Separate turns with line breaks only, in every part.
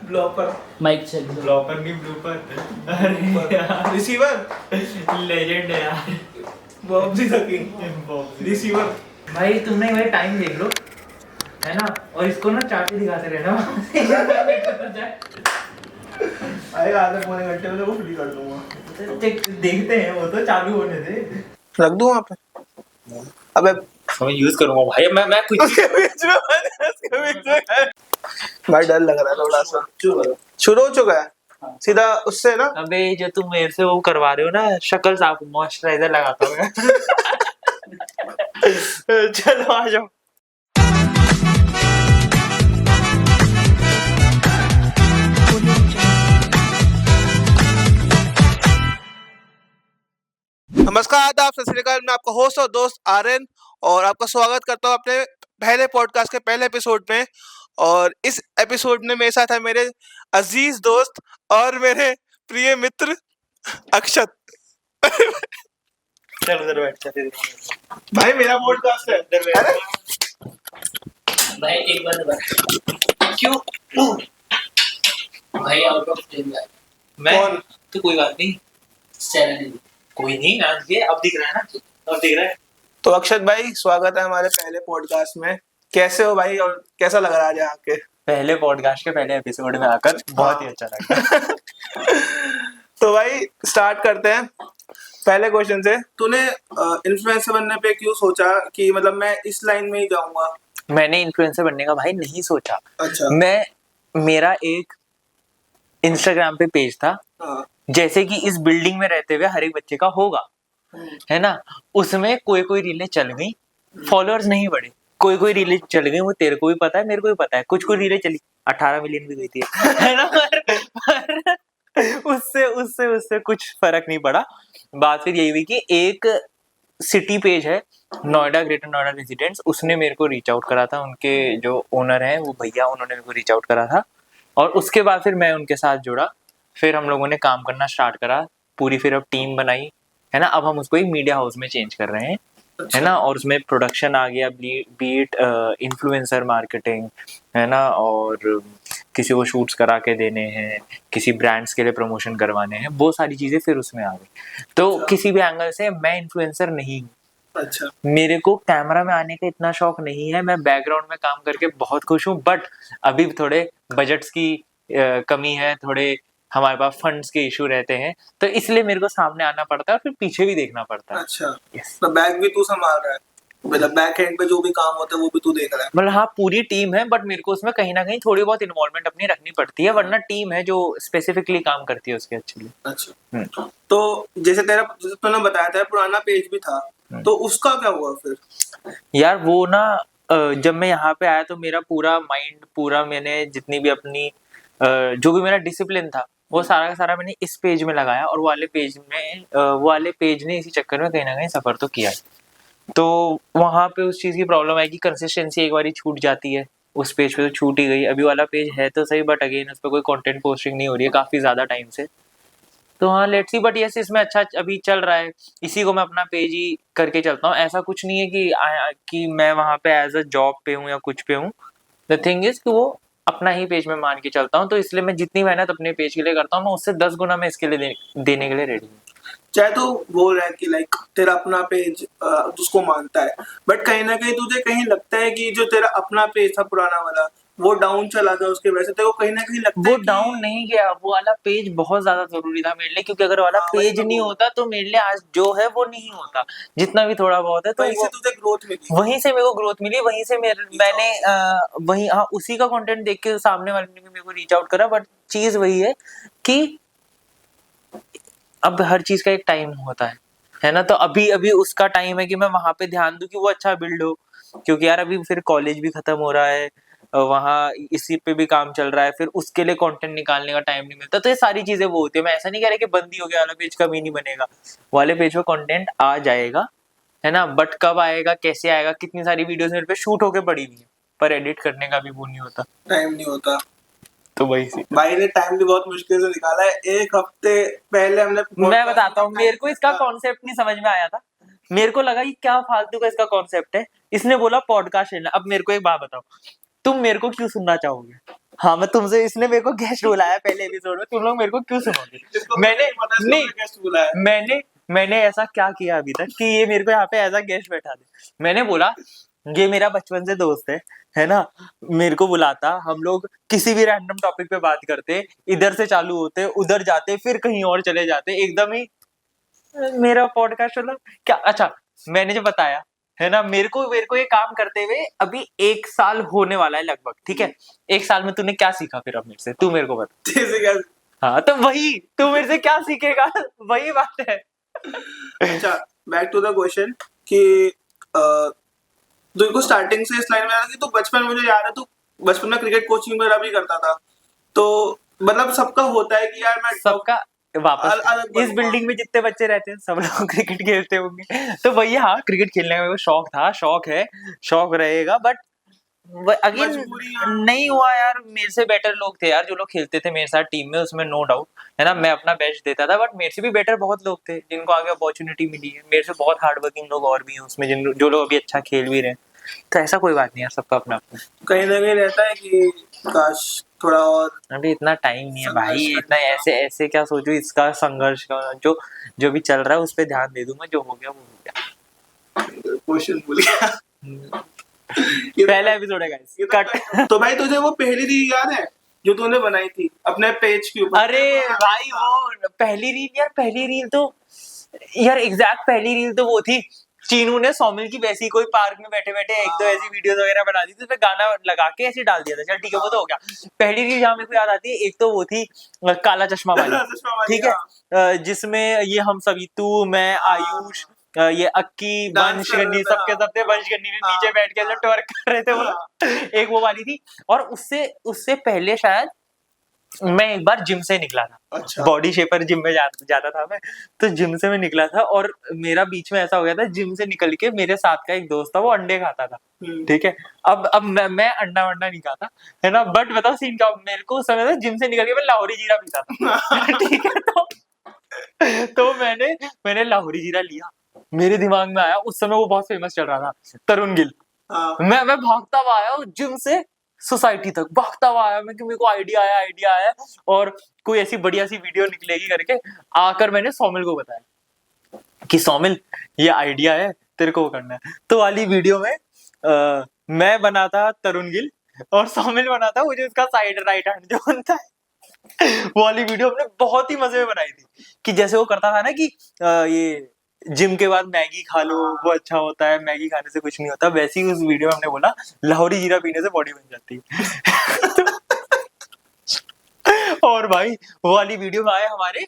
Blooper
mic check
blooper नहीं blooper. अरे यार
रिसीवर
लेजेंड है यार।
बॉब जी सकिंग रिसीवर।
भाई तुमने भाई टाइम देख लो है ना, और इसको ना चार्ट दिखाते रहना।
अरे आधे पौने घंटे में तो वो फ्री कर दूंगा।
देखते हैं, वो तो चालू होने दे।
रख दूं वहाँ पे? अबे
मैं यूज करूंगा भाई। मैं कुछ
उसके बीच में भाई डर लग रहा है थोड़ा सा। शुरू हो चुका है सीधा उससे ना।
अबे जो तुम मेरे से वो करवा रहे हो ना, शक्ल साफ मॉइस्चराइजर लगाता हूँ मैं।
चलो आ जाओ। नमस्कार, आदाब, सत श्री अकाल। मैं आपका होस्ट और दोस्त आर्यन और आपका स्वागत करता हूँ अपने पहले पॉडकास्ट के पहले एपिसोड में। और इस एपिसोड में मेरे साथ है मेरे अजीज दोस्त और मेरे प्रिय मित्र अक्षत।
चल उधर बैठ चल।
भाई मेरा पॉडकास्ट है। अरे
भाई एक बार क्यों भाई आउट ऑफ 10 भाई मैं
कौन?
तो कोई बात नहीं, 7 कोई नहीं, आज ये अब दिख रहा है ना, अब दिख रहा है।
तो अक्षत भाई स्वागत है हमारे पहले पॉडकास्ट में। कैसे हो भाई और कैसा लग रहा है आज आके?
पहले पॉडकास्ट के पहले एपिसोड में आकर बहुत ही अच्छा लगा।
तो भाई स्टार्ट करते हैं पहले क्वेश्चन से। तूने इन्फ्लुएंसर बनने पे क्यों सोचा कि मतलब मैं इस लाइन में ही जाऊंगा?
मैंने इन्फ्लुएंसर बनने का भाई नहीं सोचा।
अच्छा।
मेरा एक इंस्टाग्राम पे पेज था,
हाँ।
जैसे कि इस बिल्डिंग में रहते हुए हर एक बच्चे का होगा, है ना। उसमें कोई रीलें चल गई, फॉलोअर्स नहीं बढ़े। कोई रीलें चल गई, वो तेरे को भी पता है, मेरे को भी पता है। कुछ रीलें चली 18 मिलियन भी गई थी, है ना। पर उससे कुछ फर्क नहीं पड़ा। बात फिर यही हुई कि एक सिटी पेज है, नोएडा, ग्रेटर नोएडा रेजिडेंट्स, उसने मेरे को रीच आउट करा था। उनके जो ओनर हैं वो भैया, उन्होंने मेरे को रीच आउट करा था। और उसके बाद फिर मैं उनके साथ जुड़ा, फिर हम लोगों ने काम करना स्टार्ट करा, पूरी फिर अब टीम बनाई, है ना। अब हम उसको एक मीडिया हाउस में चेंज कर रहे हैं, है ना। और उसमें प्रोडक्शन आ गया, बीट इन्फ्लुएंसर मार्केटिंग, है ना। और किसी को शूट्स करा के देने हैं, किसी ब्रांड्स के लिए प्रमोशन करवाने हैं, वो सारी चीजें फिर उसमें आ गई। तो किसी भी एंगल से मैं इन्फ्लुएंसर नहीं हूँ।
अच्छा।
मेरे को कैमरा में आने का इतना शौक नहीं है, मैं बैकग्राउंड में काम करके बहुत खुश हूँ। बट अभी थोड़े बजट्स की कमी है, थोड़े हमारे पास फंड्स के इशू रहते हैं, तो इसलिए मेरे को सामने आना पड़ता है और फिर पीछे भी देखना पड़ता है।
अच्छा।
Yes.
तो बैक भी तू संभाल रहा है, मतलब बैक एंड पे जो भी काम होता है वो भी तू देख रहा है?
मतलब हाँ, पूरी टीम है, बट मेरे को उसमें कहीं ना कहीं थोड़ी बहुत इन्वॉल्वमेंट अपनी रखनी पड़ती है, वरना टीम है जो स्पेसिफिकली काम करती है उसके एक्चुअली।
अच्छा। तो जैसे तूने बताया था पुराना पेज भी था, तो उसका क्या हुआ फिर?
यार वो ना, जब मैं यहाँ पे आया तो मेरा पूरा माइंड, पूरा मैंने जितनी भी अपनी जो भी मेरा डिसिप्लिन था वो सारा का सारा मैंने इस पेज में लगाया। और वो वाले पेज ने इसी चक्कर में कहीं ना कहीं सफर तो किया है। तो वहां पे उस चीज की प्रॉब्लम है कि कंसिस्टेंसी एक बार छूट जाती है, उस पेज पे तो छूट ही गई। अभी वाला पेज है तो सही, बट अगेन उस पर कोई कंटेंट पोस्टिंग नहीं हो रही है काफी ज्यादा टाइम से। तो हाँ, लेट्स सी। बट यस, इसमें अच्छा अभी चल रहा है, इसी को मैं अपना पेज ही करके चलता हूँ। ऐसा कुछ नहीं है कि मैं वहां पे एज अ जॉब पे हूँ या कुछ पे हूँ। द थिंग इज कि वो अपना ही पेज में मान के चलता हूँ, तो इसलिए मैं जितनी मेहनत अपने पेज के लिए करता हूँ, मैं उससे 10 गुना मैं इसके लिए देने के लिए रेडी हूँ।
चाहे तो बोल रहा है कि लाइक तेरा अपना पेज उसको मानता है, बट कहीं ना कहीं तुझे कहीं लगता है कि जो तेरा अपना पेज था पुराना वाला वो डाउन चला गया, उसके वजह से तेरे को कहीं ना कहीं लगता
वो
है कि
डाउन नहीं गया, वो वाला पेज बहुत ज्यादा जरूरी था मेरे लिए, क्योंकि अगर वाला
हाँ, वही
पेज
मैं
नहीं
बोल
होता तो मेरे लिए आज जो है वो नहीं होता। जितना भी थोड़ा बहुत है, तो
वहीं से
वो
तुझे ग्रोथ मिली।
वहीं से मेरे को ग्रोथ मिली, वहीं से मैंने वहीं, हाँ, उसी का कंटेंट देख के सामने वाले ने भी मेरे को रीच आउट करा। बट चीज वही है कि अब हर चीज का एक टाइम होता है ना। तो अभी अभी उसका टाइम है कि मैं वहां पे ध्यान दूं कि वो अच्छा बिल्ड हो, क्योंकि यार अभी फिर कॉलेज भी खत्म हो रहा है, वहाँ इसी पे भी काम चल रहा है, फिर उसके लिए कंटेंट निकालने का टाइम नहीं मिलता। तो ये सारी चीजें वो होती है। मैं ऐसा नहीं कह रहा कि बंदी हो गया वाला पेज कभी नहीं बनेगा, वाले पेज पे कंटेंट आ जाएगा, है ना। बट कब आएगा, कैसे आएगा, कितनी सारी वीडियोस मेरे पे शूट होके पड़ी हुई है, पर एडिट करने का भी वो नहीं होता,
टाइम नहीं होता।
तो वही सी।
भाई ने टाइम भी बहुत मुश्किल से निकाला है। एक हफ्ते पहले हमने
मैं बताता हूँ, मेरे को इसका कॉन्सेप्ट नहीं समझ में आया था। मेरे को लगा कि क्या फालतू का इसका कॉन्सेप्ट है। इसने बोला पॉडकास्ट लेना। अब मेरे को एक बात बताओ, तुम मेरे को क्यों सुनना चाहोगे? हाँ मैं तुमसे, इसने मेरे को गेस्ट बुलाया पहले एपिसोड में, तुम लोग मेरे को क्यों सुनोगे?
इसको
मैंने
नहीं पता, इसको
नहीं,
गेस्ट बुलाया।
मैंने ऐसा क्या किया अभी तक कि ये मेरे को यहाँ पे एज अ गेस्ट बैठा दे? मैंने बोला ये मेरा बचपन से दोस्त है ना, मेरे को बुलाता, हम लोग किसी भी रैंडम टॉपिक पे बात करते, इधर से चालू होते उधर जाते फिर कहीं और चले जाते, एकदम ही मेरा पॉडकास्ट मतलब क्या। अच्छा मैंने जो बताया है ना, मेरे को ये काम करते हुए अभी 1 साल होने वाला है लगभग, ठीक है? 1 साल में तूने क्या सीखा फिर अब मेरे से, तू मेरे को बता।
जैसे क्या?
हाँ तो वही, तू मेरे से क्या सीखेगा? वही बात है।
अच्छा, बैक टू द क्वेश्चन कि तुमको स्टार्टिंग से इस लाइन में आया कि तू बचपन में, मुझे याद है तू बचपन में क्रिकेट कोचिंग वगैरह भी करता था, तो मतलब सबका होता है कि यार मैं
सबका वापस
अलग
इस
बनूंगा।
बिल्डिंग में जितने बच्चे रहते हैं सब लोग क्रिकेट खेलते होंगे, तो वही हाँ क्रिकेट खेलने का मेरे को शौक था, शौक है, शौक रहेगा, बट अगेन
मजबूरियां।
नहीं हुआ यार। मेरे से बेटर लोग थे यार जो लोग खेलते थे मेरे साथ टीम में, उसमें नो डाउट है ना, मैं अपना बेस्ट देता था, बट मेरे से भी बेटर बहुत लोग थे जिनको आगे अपॉर्चुनिटी मिली है, मेरे से बहुत हार्ड वर्किंग लोग और भी हैं उसमें, जिन जो लोग अभी अच्छा खेल भी रहे हैं, तो ऐसा कोई बात नहीं है, सबका अपना अपना।
कहीं ना कहीं रहता है कि काश थोड़ा और
अभी इतना टाइम नहीं है भाई,
संघर्ष
इतना
करने का।
ऐसे ऐसे क्या सोचो, इसका संघर्ष का जो जो भी चल रहा है उस पर ध्यान दे दूंगा, जो हो गया वो हो गया।
क्वेश्चन भूल गया।
पहला एपिसोड है गाइस,
ये
कट।
तो भाई तुझे वो पहली रील याद है जो तूने बनाई थी अपने पेज के ऊपर?
अरे भाई वो पहली रील यार, पहली रील तो यार एग्जैक्ट पहली रील तो वो थी, चीनू ने सौमिल की वैसी कोई पार्क में बैठे बैठे एक दो ऐसी वीडियोस वगैरह बना दी थी, उसमें गाना लगा के ऐसे डाल दिया था, चल ठीक है वो तो हो गया। पहली रील जहाँ मेरे को याद आती है, एक तो वो थी काला चश्मा वाली,
चश्मा वाली,
ठीक है,
हाँ।
जिसमें ये हम सभी, तू मैं आयुष, ये अक्की,
डांस
वंश
कर रहे
गन्नी,
थे,
सबके
हाँ।
सबके वंश गन्नी ने नीचे
हाँ।
बैठ के ऐसे ट्वर्क कर रहे थे वो लोग। एक वो वाली थी, और उससे उससे पहले शायद मैं एक बार जिम से निकला था,
अच्छा।
बॉडी शेपर जिम में जाता था मैं, तो जिम से मैं निकला था और मेरा बीच में ऐसा हो गया था, जिम से निकल के मेरे साथ का एक दोस्त था वो अंडे खाता था, ठीक है, अब मैं अंडा वंडा नहीं खाता है ना, बट बताओ सीन क्या, मेरे को उस समय जिम से निकल के मैं लाहौरी जीरा पीता था ठीक है, तो मैंने लाहौरी जीरा लिया, मेरे दिमाग में आया उस समय वो बहुत फेमस चल रहा था तरुण गिल,
हाँ।
मैं भागता हुआ आया जिम से सोसाइटी तक, भागता हुआ आया मैं कि मेरे को आइडिया आया और कोई ऐसी बढ़िया सी वीडियो निकलेगी करके, आकर मैंने सौमिल को बताया कि सौमिल ये आइडिया है तेरे को करना है, तो वाली वीडियो में मैं बना था तरुण गिल और सौमिल बना था वो जो उसका साइड राइट हैंड जो बनता है, वो वाली वीडियो हमने बहुत ही मजे में बनाई थी, कि जैसे वो करता था ना कि ये जिम के बाद मैगी खा लो वो अच्छा होता है, मैगी खाने से कुछ नहीं होता, वैसे ही उस वीडियो में हमने बोला लाहौरी जीरा पीने से बॉडी बन जाती है और भाई वो वाली वीडियो में आए हमारे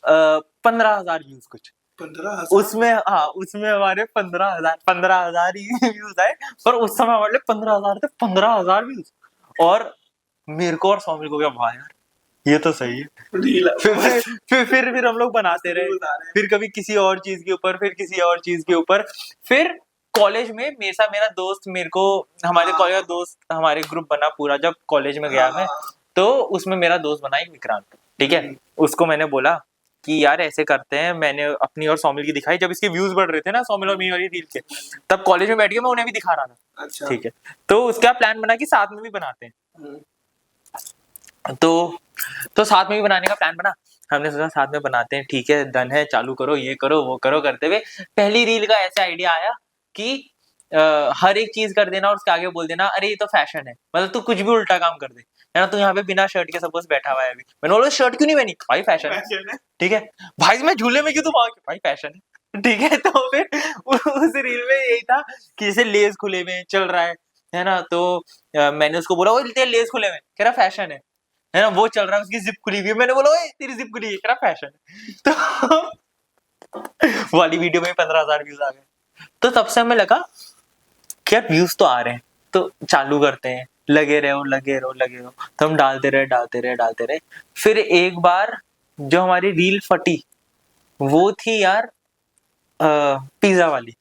15,000 व्यूज कुछ,
15,000?
उसमें हाँ उसमें हमारे 15,000 ही व्यूज आए, पर उस समय हमारे 15,000 थे, 15,000 व्यूज, और मेरे को और सौमिल को क्या भाई यार ये तो सही है।
रील
फिर हम लोग बनाते रहे, फिर कभी किसी और चीज के ऊपर, फिर किसी और चीज के ऊपर, फिर कॉलेज में मेरे साथ मेरा दोस्त, मेरे को हमारे कॉलेज का दोस्त, हमारे ग्रुप बना पूरा जब कॉलेज में गया मैं, तो उसमें मेरा दोस्त बना एक विक्रांत, ठीक है, उसको मैंने बोला कि यार ऐसे करते हैं, मैंने अपनी और सौमिल की दिखाई, जब इसके व्यूज बढ़ रहे थे ना सौमिल और मेरी वाली रील के, तब कॉलेज में बैठ के मैं उन्हें भी दिखा रहा था,
अच्छा।
ठीक है, तो उसका प्लान बना कि साथ में भी बनाते हैं, तो साथ में भी बनाने का प्लान बना, हमने सोचा साथ में बनाते हैं, ठीक है डन है, चालू करो ये करो वो करो करते हुए पहली रील का ऐसा आइडिया आया कि हर एक चीज कर देना और उसके आगे बोल देना अरे ये तो फैशन है, मतलब तू कुछ भी उल्टा काम कर दे, है ना, तू यहाँ पे बिना शर्ट के सपोज बैठा हुआ है अभी, मैंने बोला शर्ट क्यों नहीं पहनी, भाई फैशन है, ठीक है, भाई मैं झूले में क्यों तू भाग, भाई फैशन है, ठीक है, तो फिर उस रील में यही था कि जैसे लेस खुले में चल रहा है ना, तो मैंने उसको बोला वो तेरे लेस खुले में, कह रहा फैशन है ना, वो चल रहा है उसकी जिप खुली हुई है, मैंने बोला ओए तेरी जिप खुली है, कह रहा फैशन है, तो वाली वीडियो में 15,000 व्यूज आ गए, तो तब से हमें लगा कि यार व्यूज तो आ रहे हैं तो चालू करते हैं, लगे रहो, तो हम डालते रहे, फिर एक बार जो हमारी रील फटी वो थी यार पिज्जा वाली,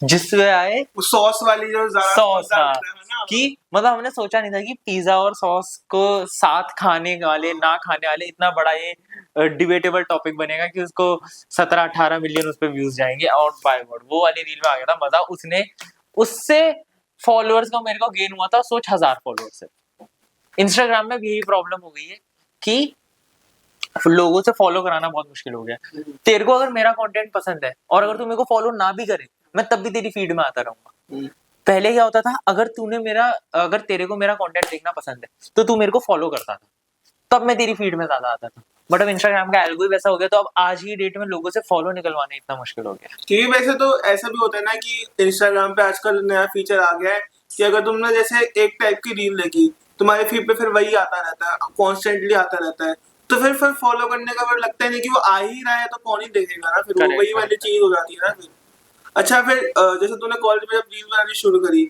जिसमें आए
सॉस वाली जो
सॉस, हाँ,
ना,
कि मतलब हमने सोचा नहीं था कि पिज्जा और सॉस को साथ खाने वाले ना खाने वाले इतना बड़ा ये डिबेटेबल टॉपिक बनेगा कि उसको 17-18 मिलियन उस पर व्यूज जाएंगे, और बाय गॉड वो वाली रील में आ गया था मजा, उसने उससे फॉलोअर्स का मेरे को गेन हुआ था, सोच 1000 फॉलोअर्स से, इंस्टाग्राम में भी यही प्रॉब्लम हो गई है कि लोगों से फॉलो कराना बहुत मुश्किल हो गया। तेरे को अगर मेरा कंटेंट पसंद है और अगर तू मेरे को फॉलो ना भी करे, मैं तब भी तेरी फीड में आता रहूंगा। पहले क्या होता था, अगर तेरे को मेरा कंटेंट देखना पसंद है तो तू मेरे को फॉलो करता था, तब मैं तेरी फीड में ज्यादा आता था। बट अब इंस्टाग्राम का एल्गो ही वैसा हो गया, तो अब आज की डेट में लोगों से फॉलो निकलवाना इतना मुश्किल हो गया।
क्योंकि वैसे तो ऐसा भी होता है ना कि इंस्टाग्राम पे आजकल नया फीचर आ गया है कि अगर तुमने जैसे एक टाइप की रील देखी, तुम्हारे फीड पे फिर वही आता रहता है, कॉन्स्टेंटली आता रहता है, तो फिर फॉलो करने का फिर लगता है नहीं कि वो आ ही रहा है तो कौन ही देखेगा ना, फिर वो
Correct,
वही वाली चीज हो जाती है ना फिर। अच्छा फिर जैसे तूने कॉलेज में जब रील बनानी शुरू करी,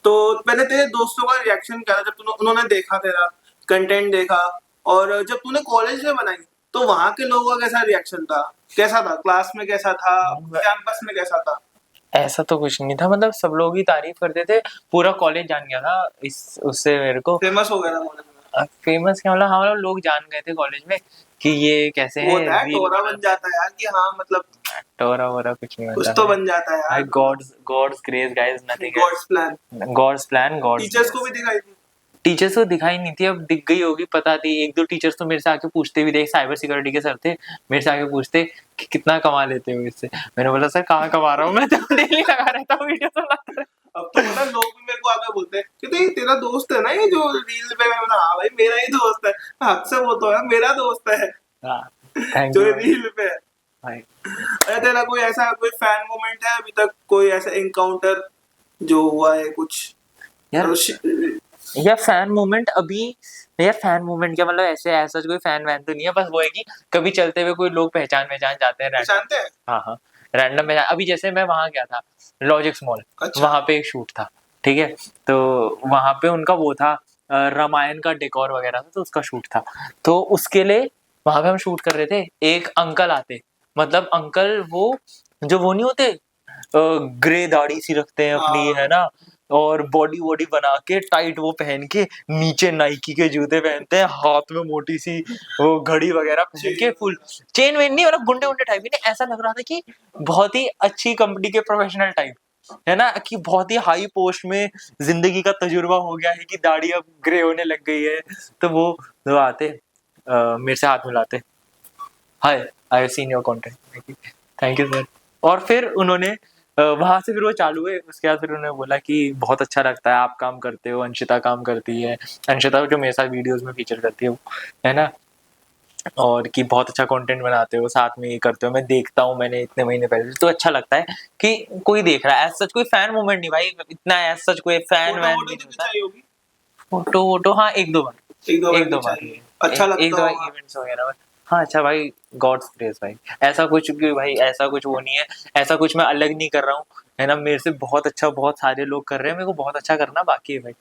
तो मैंने तेरे दोस्तों का रिएक्शन क्या था जब उन्होंने देखा तेरा कंटेंट देखा, और जब तूने कॉलेज में बनाई तो वहाँ के लोगों का कैसा रिएक्शन था, कैसा था, क्लास में कैसा था, कैंपस में कैसा था?
ऐसा तो कुछ नहीं था, मतलब सब लोग ही तारीफ करते थे, पूरा कॉलेज जान गया था इस उससे मेरे को।
फेमस हो गया था कॉलेज में?
फेमस क्या, मतलब हाँ लोग जान गए थे कॉलेज में कि ये कैसे
वो
है,
होता है
रील
टोरा बन
बनाते
जाता है यार कि हाँ मतलब
टोरा वोरा कुछ नहीं
कुछ
होता
तो
है।
बन जाता है यार,
God's grace guys, nothing
God's plan.
God's plan God's.
Teachers को भी दिखाई थी?
टीचर्स को दिखाई नहीं थी, अब दिख गई होगी पता थी। एक दो टीचर्स तो मेरे से आके पूछते भी थे, साइबर सिक्योरिटी के सर थे, मेरे से आके पूछते कि कितना कमा लेते हो इससे। मैंने बोला सर कहाँ कमा रहा हूँ, मैं तो डेली लगा रहता हूँ वीडियो बनाता रहता
अब तो पता है, लोग भी मेरे को आके बोलते हैं कि ये तेरा दोस्त है ना ये जो रील पे, मैं बोला हाँ भाई मेरा ही दोस्त है, हक से वो तो है मेरा दोस्त है
हूँ। हाँ थैंक
जो
यू
रील पे है।
भाई।
अरे तेरा कोई ऐसा कोई फैन मोमेंट है अभी तक, कोई ऐसा इनकाउंटर जो हुआ है कुछ?
यार
श-
यार फैन मोमेंट अभी, यार फैन मोमेंट क्या मतलब, ऐसे ऐसा कोई फैन वैन तो नहीं है, बस वो है कि कभी चलते हुए कोई लोग पहचान जाते हैं रैंडम।
जानते हैं?
हाँ हाँ रैंडम में अभी जैसे मैं वहां गया था लॉजिक्स मॉल,
अच्छा।
वहां पे एक शूट था, ठीक है, तो वहां पे उनका वो था रामायण का डेकोर वगैरह था, तो उसका शूट था, तो उसके लिए वहां पे हम शूट कर रहे थे। एक अंकल आते, मतलब अंकल वो नहीं होते, ग्रे दाढ़ी सी रखते हैं अपनी, है ना, और बॉडी वॉडी बना के टाइट वो पहन के, नीचे नाइकी के जूते पहनते हैं, हाथ में मोटी सी वो घड़ी वगैरह पहन के, फुल चेन वेन नहीं, मतलब गुंडे गुंडे टाइप ही नहीं, ऐसा लग रहा था कि बहुत ही अच्छी कंपनी के प्रोफेशनल टाइप, है ना, कि बहुत ही हाई पोस्ट में जिंदगी का तजुर्बा हो गया है कि दाढ़ी अब ग्रे होने लग गई है। तो वो आते मेरे से हाथ मिलाते, hi I have seen your content, thank you sir. और फिर उन्होंने वहां से फिर वो चालू हुए, उसके बाद फिर उन्होंने बोला कि बहुत अच्छा लगता है आप काम करते हो, अंशिता काम करती है, अंशिता जो मेरे साथ वीडियोस में फीचर करती है वो, है ना, और कि बहुत अच्छा कंटेंट बनाते हो, साथ में ये करते हो, मैं देखता हूँ, मैंने इतने महीने पहले, तो अच्छा लगता है कि कोई देख रहा है। एज सच कोई फैन मोमेंट नहीं भाई, इतना एज सच कोई फैन वैन
फोटो
भी
तो
नहीं होता।
खिंचाई होगी?
फोटो वोटो हाँ एक दो बार,
एक दो बार खिंचाई, अच्छा
एक
लगता
दो
होगा?
इवेंट्स वगैरह में। हाँ अच्छा भाई, गॉड्स ग्रेस भाई, ऐसा कुछ कि भाई ऐसा कुछ वो नहीं है, ऐसा कुछ मैं अलग नहीं कर रहा हूँ, है ना, मेरे से बहुत अच्छा बहुत सारे लोग कर रहे हैं, मेरे को बहुत अच्छा करना बाकी है भाई।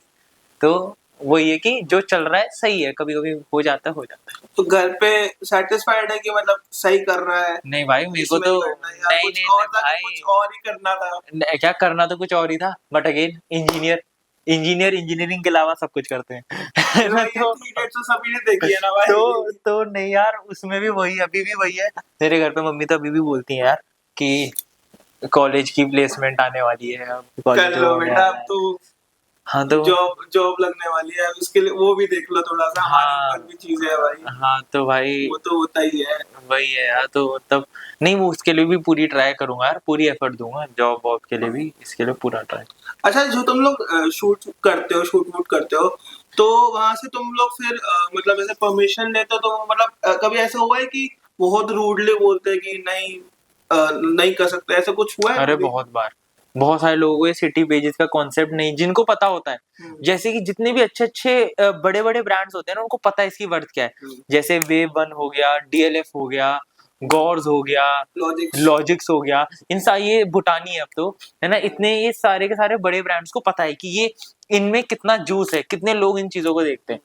तो वो ये कि जो चल रहा है सही है, कभी कभी हो जाता है, हो जाता है।
तो घर पे सेटिस्फाइड है कि मतलब सही कर रहा है?
नहीं भाई मेरे को
इसमें
तो
ही करना है या
नहीं
कुछ
नहीं
और
नहीं
था कि
भाई,
कुछ और ही करना था?
क्या करना तो कुछ और ही था, बट अगेन इंजीनियरिंग के अलावा सब कुछ करते हैं। है
तो
ना,
ये थ्री इडियट्स तो सभी ने देखी है ना भाई?
तो नहीं यार, उसमें भी वही, अभी भी वही है। मेरे घर पे मम्मी तो अभी भी बोलती है यार कि कॉलेज की प्लेसमेंट आने वाली है, अब
कर
कॉलेज
लो
होने
बेटा,
वाला
अब
है।
तो
हाँ तो
जॉब लगने वाली है, उसके लिए वो भी देख लो थोड़ा सा, हमारे
हाँ
ऊपर भी चीजें है भाई,
हाँ तो भाई
वो तो होता ही है।
वही है यार, तो मतलब नहीं, वो उसके लिए भी पूरी ट्राई करूंगा यार, पूरी एफर्ट दूंगा जॉब वॉब के लिए भी, इसके लिए पूरा ट्राई।
अच्छा, जो तुम लोग शूट करते हो, शूट वूट करते हो, तो वहां से तुम लोग फिर मतलब ऐसे परमिशन लेते हो, तो मतलब कभी ऐसा हुआ है कि बहुत रूडली बोलते हैं कि नहीं नहीं कर सकते, ऐसा कुछ हुआ है
अरे
कभी?
बहुत बार, बहुत सारे लोगों को ये सिटी पेजेस का कॉन्सेप्ट नहीं, जिनको पता होता है, जैसे कि जितने भी अच्छे अच्छे बड़े बड़े ब्रांड्स होते हैं ना, उनको पता है इसकी वर्थ क्या है। जैसे वेव वन हो गया, डीएलएफ हो गया, गॉर्स हो गया,
लॉजिक्स।
लॉजिक्स हो गया, इन ये भूटानी है अब तो, है ना, इतने ये सारे के सारे बड़े ब्रांड्स को पता है कि ये इनमें कितना जूस है, कितने लोग इन चीजों को देखते हैं,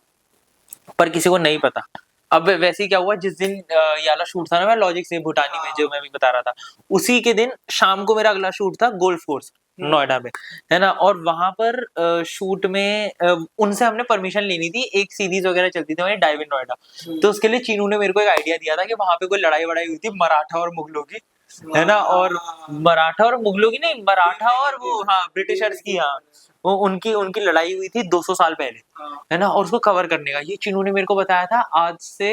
पर किसी को नहीं पता। अब वैसे ही क्या हुआ, जिस दिन ये वाला शूट था ना, मैं लॉजिक से भूटानी में जो मैं भी बता रहा था, उसी के दिन शाम को मेरा अगला शूट था गोल्फ कोर्स नोएडा में, है ना, और वहां पर शूट में उनसे हमने परमिशन लेनी थी, एक सीरीज वगैरह चलती थी वही डाइव इन नोएडा, तो उसके लिए चीनू ने मेरे को एक आइडिया दिया था कि वहां पे कोई लड़ाई वड़ाई हुई थी मराठा और मुगलों की, है ना, और मराठा और मुगलों की नहीं, मराठा और वो हाँ ब्रिटिशर्स की, हाँ, वो उनकी उनकी लड़ाई हुई थी 200 साल पहले,
हाँ।
है ना, और उसको कवर करने का ये चिनू ने मेरे को बताया था आज से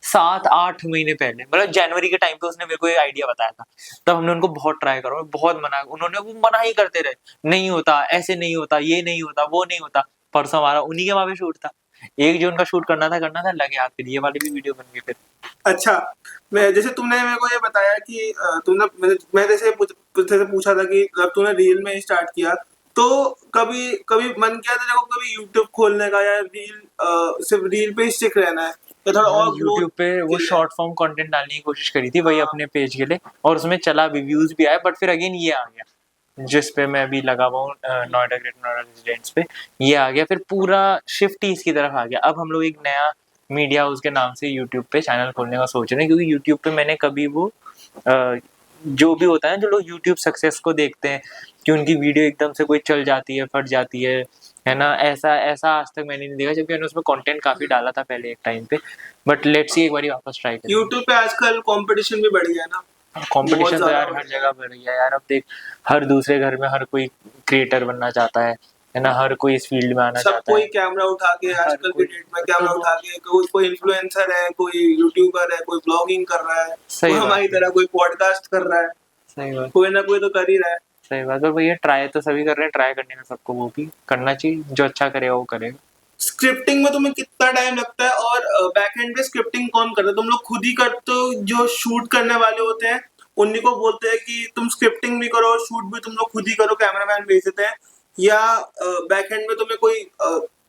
7-8 महीने पहले, मतलब जनवरी के टाइम पे उसने मेरे को ये आइडिया बताया था। तब हमने उनको बहुत ट्राई करा, बहुत मना, उन्होंने वो मना ही करते रहे, नहीं होता, ऐसे नहीं होता, ये नहीं होता, वो नहीं होता। परसों हमारा उन्हीं के वहां पे शूट था, एक जो उनका शूट करना था लगे हाथ, फिर ये वाली भी वीडियो बन गई फिर।
अच्छा, मैं जैसे तुमने मेरे को ये बताया कि तुमने मैं जैसे तुझसे पूछा था कि जब तूने रील में स्टार्ट किया तो कभी कभी मन किया था देखो कभी यूट्यूब खोलने का या रील सिर्फ रील पे ही स्टिक रहना है या थोड़ा और ग्रोथ
यूट्यूब पे वो
के लिए?
शॉर्ट फॉर्म कंटेंट डालने की कोशिश करी थी, वही
हाँ।
अपने पेज के लिए, और उसमें चला भी, व्यूज भी आए, बट फिर अगेन ये आ गया जिस पे मैं अभी लगा हुआ हूँ, नोएडा ग्रेटर नोएडा रेजिडेंट्स पे, ये आ गया, फिर पूरा शिफ्ट ही इसकी तरफ आ गया। अब हम लोग एक नया मीडिया हाउस के नाम से यूट्यूब पे चैनल खोलने का सोच रहे हैं, क्योंकि यूट्यूब पे मैंने कभी वो जो भी होता है, जो लोग यूट्यूब सक्सेस को देखते हैं कि उनकी वीडियो एकदम से कोई चल जाती है, फट जाती है ना, ऐसा ऐसा आज तक मैंने नहीं देखा, जबकि मैंने उसमें कंटेंट काफी डाला था पहले एक टाइम पे, बट लेट्स सी एक बार वापस ट्राई करें।
यूट्यूब पे आजकल कंपटीशन भी बढ़ गया है ना,
कंपटीशन तो
ज्यादा
यार
बढ़
हर
गया।
जगह बढ़ गया यार, अब देख हर दूसरे घर में हर कोई क्रिएटर बनना चाहता है ना, हर कोई इस फील्ड में आना
सब
चाहता
कोई
है।
कैमरा उठा के
हर
आजकल
कोई,
के डेट में कैमरा
तो
उठा के कोई इन्फ्लुएंसर है, कोई यूट्यूबर है, कोई ब्लॉगिंग कर रहा है,
सही
कोई
बात
हमारी
है,
तरह कोई पॉडकास्ट कर रहा है,
सही बात,
कोई ना कोई तो कर ही रहा है।
सही बात। और भैया ट्राई तो सभी कर रहे हैं, ट्राई करने का सबको वो भी करना चाहिए, जो अच्छा करेगा वो करेगा।
स्क्रिप्टिंग में तुम्हें कितना टाइम लगता है और बैक एंड पे स्क्रिप्टिंग कौन करता है? तुम लोग खुद ही करते हो? जो शूट करने वाले होते हैं उन्हीं को बोलते हैं कि तुम स्क्रिप्टिंग भी करो और शूट भी तुम लोग खुद ही करो, कैमरामैन भेज देते हैं, या बैक एंड में तुम्हें कोई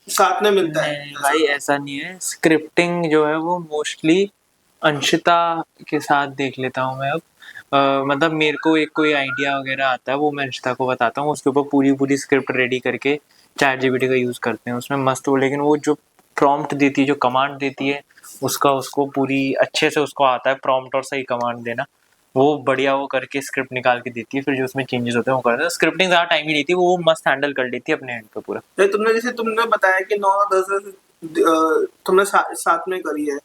साथ में मिलता है?
नहीं भाई ऐसा नहीं है, स्क्रिप्टिंग जो है वो मोस्टली अंशिता के साथ देख लेता हूँ मैं अब। मतलब मेरे को एक कोई आइडिया वगैरह आता है, वो मैं अंशिता को बताता हूँ, उसके ऊपर पूरी पूरी स्क्रिप्ट रेडी करके चैट जीपीटी का यूज़ करते हैं उसमें, मस्त हो। लेकिन वो जो प्रॉम्प्ट देती है, जो कमांड देती है, उसका उसको पूरी अच्छे से उसको आता है प्रॉम्प्ट और सही कमांड देना, वो बढ़िया वो करके स्क्रिप्ट निकाल के देती है, फिर जो उसमें चेंजेस होते हैं वो करते हैं। स्क्रिप्टिंग ज़्यादा टाइम ही लेती है, वो मस्त हैंडल कर लेती है अपने एंड पे पूरा।
तुमने जैसे तुमने बताया कि 9-10 तुमने साथ में करी है,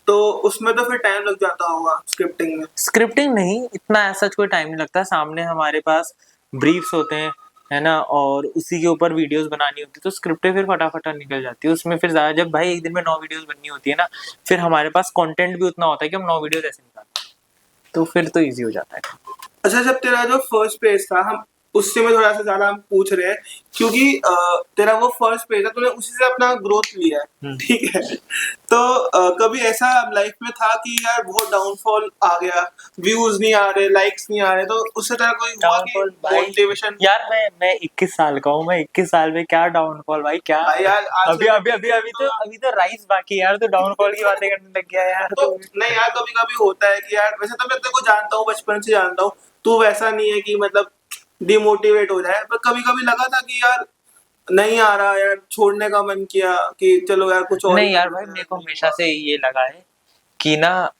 तो उसमें तो फिर टाइम लग जाता होगा स्क्रिप्टिंग में।
स्क्रिप्टिंग नहीं, इतना ऐसा कोई टाइम नहीं लगता, सामने हमारे पास ब्रीफ्स होते हैं, है ना, और उसी के ऊपर वीडियोस बनानी होती है, तो स्क्रिप्टें फिर फटाफट निकल जाती है उसमें। फिर ज़्यादा, जब भाई एक दिन में 9 वीडियोस बननी होती है ना, फिर हमारे पास कंटेंट भी उतना होता है कि हम 9 वीडियोस ऐसे निकालते हैं, तो फिर तो ईजी हो जाता है।
अच्छा, जब तेरा जो फर्स्ट पेज था, हम उससे में थोड़ा सा ज्यादा हम पूछ रहे हैं क्योंकि तेरा वो फर्स्ट पेज है, तूने उसी से अपना ग्रोथ लिया है, ठीक है? तो कभी ऐसा लाइफ में था कि यार बहुत डाउनफॉल आ गया, व्यूज नहीं आ रहे, लाइक्स नहीं आ रहे, तो उससे तेरा कोई हुआ कि
डाउनफॉल भाई,
मोटिवेशन?
यार मैं 21 साल का हूँ, मैं 21 साल में क्या डाउनफॉल भाई, क्या
भाई यार आज
अभी अभी अभी अभी तो राइस बाकी है यार, तो डाउनफॉल की बातें करने लग गया यार
तो नहीं यार, कभी कभी होता है कि यार, वैसे तो मैं तेरे को जानता हूँ, बचपन से जानता हूँ, तू वैसा नहीं है कि मतलब डिमोटिवेट हो जाए, पर कभी कभी लगा था कि यार नहीं आ रहा यार, छोड़ने का मन किया कि चलो यार कुछ और ही
नहीं यार
कर
भाई,
लेते हैं।
मेरे को हमेशा से ये लगा है कि ना,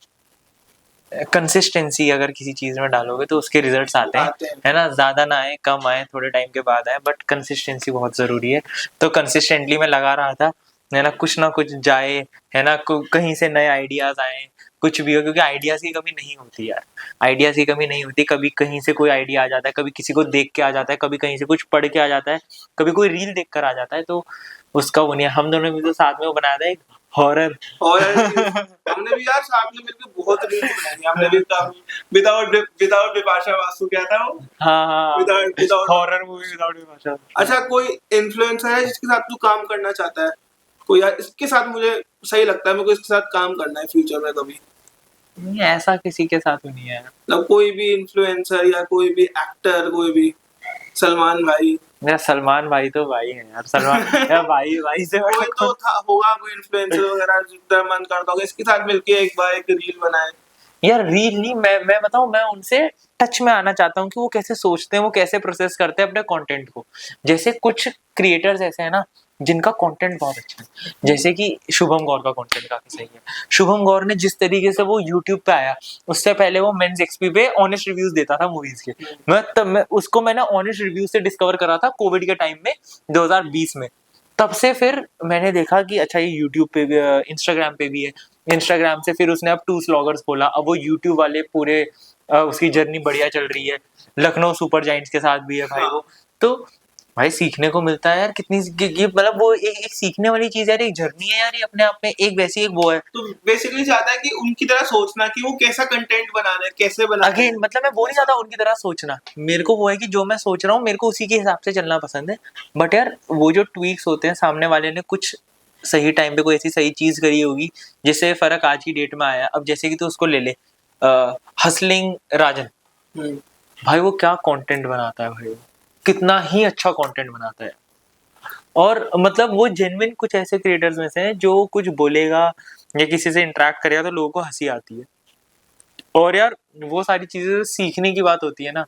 कंसिस्टेंसी अगर किसी चीज में डालोगे तो उसके रिजल्ट्स आते
आते
हैं,
हैं।
है ना, ज्यादा ना आए, कम आए, थोड़े टाइम के बाद आए, बट कंसिस्टेंसी बहुत जरूरी है। तो कंसिस्टेंटली मैं लगा रहा था, है ना कुछ जाए, है ना, कहीं से नए आइडियाज आए, कुछ भी हो, क्योंकि आइडियाज की कमी नहीं होती यार, आइडियाज की कमी नहीं होती, कभी कहीं से कोई आइडिया आ जाता है, कभी किसी को देख के आ जाता है, कभी कहीं से कुछ पढ़ के आ जाता है, कभी कोई रील देख कर आ जाता है, तो उसका वो नहीं है। हम दोनों ने तो साथ में वो बनाया था एक हॉरर,
और हमने भी यार साथ में मिलकर बहुत रील्स बनाई, हमने भी विदाउट विदाउट बिपाशा बासु, क्या था वो?
हाँ
विदाउट
हॉरर मूवी विदाउट भाषा।
अच्छा, कोई इन्फ्लुएंसर है जिसके साथ तू काम करना चाहता है? कोई यार इसके साथ मुझे सही लगता है, मेरे को इसके साथ काम करना है फ्यूचर में कभी,
नहीं ऐसा किसी के साथ भी नहीं है
मतलब कोई भी इन्फ्लुएंसर या कोई भी एक्टर, कोई भी सलमान भाई,
यार। सलमान भाई तो भाई है यार, सलमान यार भाई भाई से
कोई तो था होगा, कोई इन्फ्लुएंसर वगैरह जितना मन करता होगा इसके साथ मिलके एक बार एक रील बनाए।
यार रील नहीं, मैं बताऊं, मैं उनसे टच में आना चाहता हूँ कि वो कैसे सोचते हैं, वो कैसे प्रोसेस करते हैं अपने कंटेंट को। जैसे कुछ क्रिएटर्स ऐसे हैं ना जिनका कंटेंट बहुत अच्छा है, जैसे कि शुभम गौर का कंटेंट काफी सही है। शुभम गौर ने जिस तरीके से वो यूट्यूब पे आया, उससे पहले वो मेंस एक्सपी पे ऑनेस्ट रिव्यूज देता था मूवीज के। मैंने ऑनेस्ट रिव्यूज से डिस्कवर करा था कोविड के टाइम में 2020 में। तब से फिर मैंने देखा कि अच्छा ये यूट्यूब पे भी, इंस्टाग्राम पे भी है। इंस्टाग्राम से फिर उसने अब 2 स्लॉगर्स खोला, अब वो यूट्यूब वाले पूरे उसकी जर्नी बढ़िया चल रही है। लखनऊ सुपर जायंट्स के साथ भी है भाई वो। तो भाई सीखने को मिलता है यार कितनी ये मतलब वो एक सीखने वाली चीज है यार, एक जर्नी है यार ये अपने आप में, एक वैसी एक वो है।
तो बेसिकली चाहता है कि उनकी तरह सोचना कि वो कैसा कंटेंट बनाना है, कैसे बनाना है।
अगेन मतलब मैं वो नहीं चाहता उनकी तरह सोचना, मेरे को वो है कि जो मैं सोच रहा हूँ मेरे को उसी के हिसाब से चलना पसंद है। बट यार वो जो ट्वीक्स होते हैं, सामने वाले ने कुछ सही टाइम पे कोई ऐसी सही चीज करी होगी जिससे फर्क आज की डेट में आया। अब जैसे कि तू उसको ले ले हसलिंग राजन,
हम्म,
भाई वो क्या कंटेंट बनाता है भाई, वो कितना ही अच्छा कंटेंट बनाता है। और मतलब वो जेन्युइन कुछ ऐसे क्रिएटर्स में से हैं जो कुछ बोलेगा या किसी से इंटरेक्ट करेगा तो लोगों को हंसी आती है। और यार वो सारी चीजें सीखने की बात होती है ना,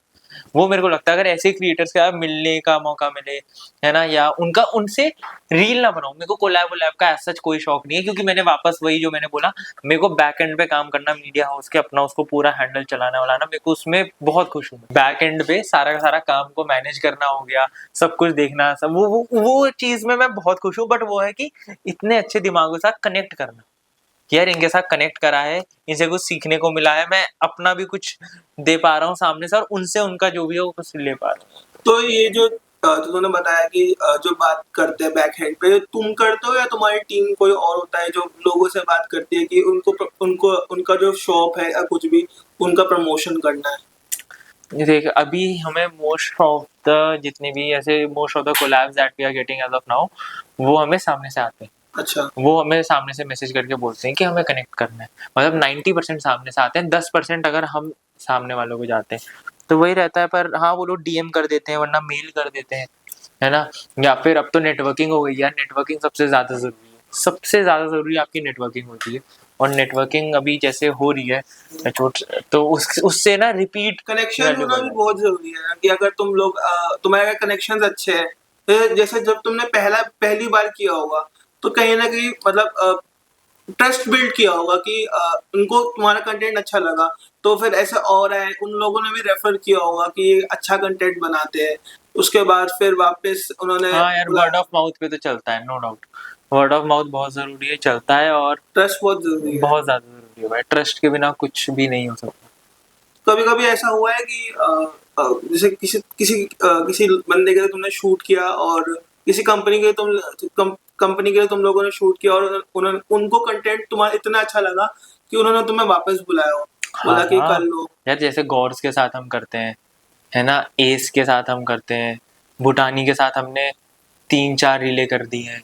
वो मेरे को लगता है अगर ऐसे क्रिएटर्स का मिलने का मौका मिले, है ना, या उनका उनसे रील ना बनाऊं, मेरे को कोलैब वोलैब का ऐसा कोई शौक नहीं है, क्योंकि मैंने वापस वही जो मैंने बोला, मेरे को बैक एंड पे काम करना, मीडिया हाउस के अपना उसको पूरा हैंडल चलाना वाला ना, मेरे को उसमें बहुत खुश हूँ। बैक एंड पे सारा का सारा काम को मैनेज करना हो गया, सब कुछ देखना, सब वो चीज में मैं बहुत खुश हूँ। बट वो है कि इतने अच्छे दिमागों के साथ कनेक्ट करना कि यार इनके साथ कनेक्ट करा है, इनसे कुछ सीखने को मिला है, मैं अपना भी कुछ दे पा रहा हूँ सामने से, और उनसे उनका जो भी है वो कुछ ले पा रहा हूँ।
तो ये जो तुमने बताया कि जो बात करते हैं बैक हैंड पे, तुम करते हो या तुम्हारी टीम कोई और होता है जो लोगों से बात करती है कि उनको उनका जो शॉप है या कुछ भी उनका प्रमोशन करना है?
देख अभी हमें मोस्ट ऑफ द जितने भी ऐसे most of the collabs that we are getting as of now, वो हमें सामने से आते हैं।
अच्छा,
वो हमें सामने से मैसेज करके बोलते हैं कि हमें कनेक्ट करना है। मतलब 90% सामने से आते हैं, 10% अगर हम सामने वालों को जाते हैं तो वही रहता है। पर हाँ वो लोग डीएम कर देते हैं, वरना मेल कर देते हैं, है ना। या फिर अब तो नेटवर्किंग हो गई यार, नेटवर्किंग सबसे ज्यादा जरूरी है, सबसे ज्यादा जरूरी आपकी नेटवर्किंग होती है। और नेटवर्किंग अभी जैसे हो रही है तो उससे ना रिपीट
कनेक्शन होना भी बहुत जरूरी है कि अगर तुम लोग तुम्हारे कनेक्शंस अच्छे हैं, तो जैसे जब तुमने पहली बार किया होगा तो कहीं ना कहीं मतलब ट्रस्ट बिल्ड किया होगा कि उनको तुम्हारा कंटेंट अच्छा लगा, तो फिर ऐसे और है उन लोगों ने भी रेफर किया होगा कि ये अच्छा कंटेंट बनाते हैं, उसके बाद फिर वापस उन्होंने
हाँ यार वर्ड ऑफ माउथ पे तो चलता है, no doubt. Word of mouth बहुत जरूरी है, चलता है, और
ट्रस्ट बहुत जरूरी है।
बहुत ज्यादा जरूरी है भाई, ट्रस्ट के बिना कुछ भी नहीं हो सकता।
कभी कभी ऐसा हुआ है कि जैसे किसी बंदे के लिए तुमने शूट किया और किसी कंपनी के कंपनी के लिए तुम लोगों ने शूट किया और उन्होंने उनको कंटेंट तुम्हारा इतना अच्छा लगा कि उन्होंने तुम्हें वापस बुलाया हो,
हाँ
बोला कि
हाँ
कर लो।
यार जैसे गौर्स के साथ हम करते हैं, है ना, एस के साथ हम करते हैं, भूटानी के साथ हमने 3-4 रिले कर दी हैं